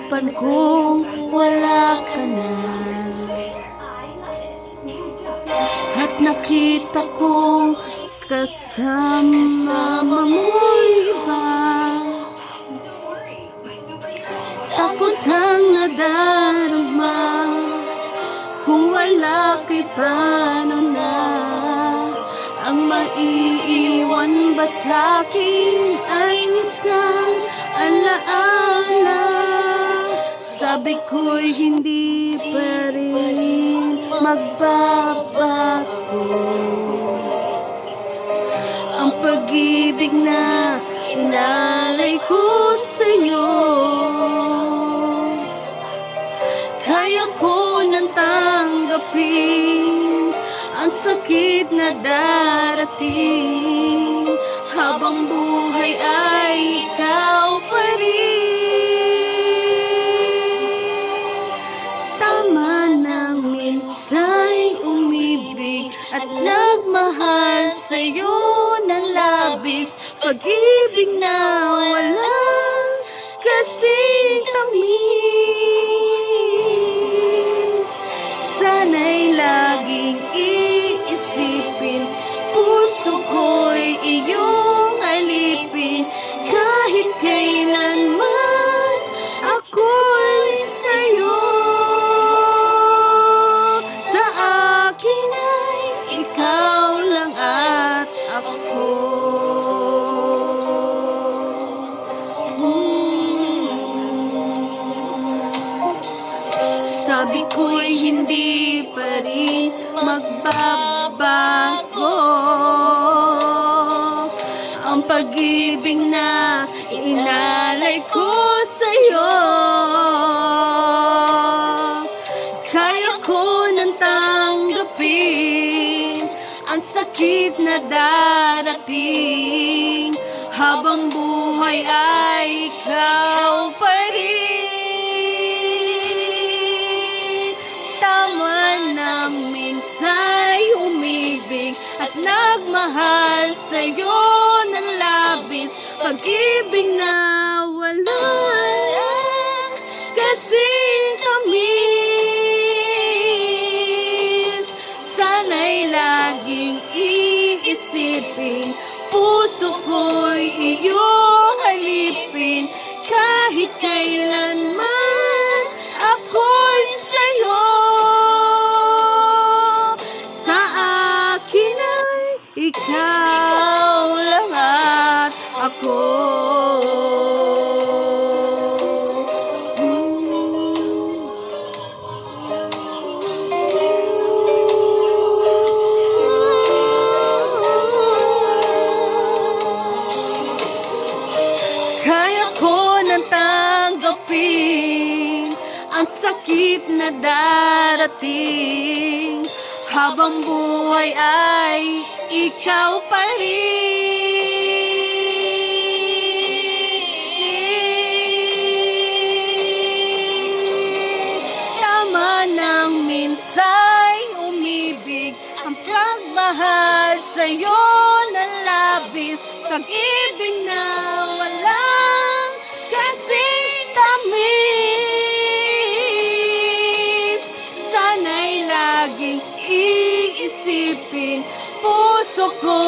isipan kong wala ka na. At nakita kong kasama mo'y iba. Takot kang nadarama, kung wala kay paano na. Ang maiiwan ba sa'kin ay isang alaala. Sabi ko'y hindi pa rin magbabago. Ang pag-ibig na inalay ko sa'yo, kaya ko nang tanggapin ang sakit na darating. Habang buhay ay ikaw pa rin. Tama nang minsa'y umibig at nagmahal sa'yo ng labis. Pag-ibig na walang kasing tamis. Sana'y laging iisipin, puso ko'y iyong alipin. Kahit kailanman ako'y sa'yo. Sa akin ay ikaw lang at ako. Sabi ko'y hindi pa rin magbabago. Ang pag-ibig na inalay ko sa'yo, kaya ko nang tanggapin ang sakit na darating. Habang buhay ay ikaw pa rin. Tama nang minsa'y umibig at nagmahal sa'yo ng labis. Pag-ibig na wala kasing tamis. Sana'y laging iisipin, puso ko'y iyong alipin. Kahit kailanman ako'y sa'yo. Sa akin ay ikaw lang at ako. Kaya ko nang tanggapin ang sakit na darating. Habang buhay ay ikaw pa rin. Tama nang minsa'y umibig, ang pagmahal sa'yo ng labis. Pag-ibig na walang kasing tamis. Sana'y laging iisipin, puso ko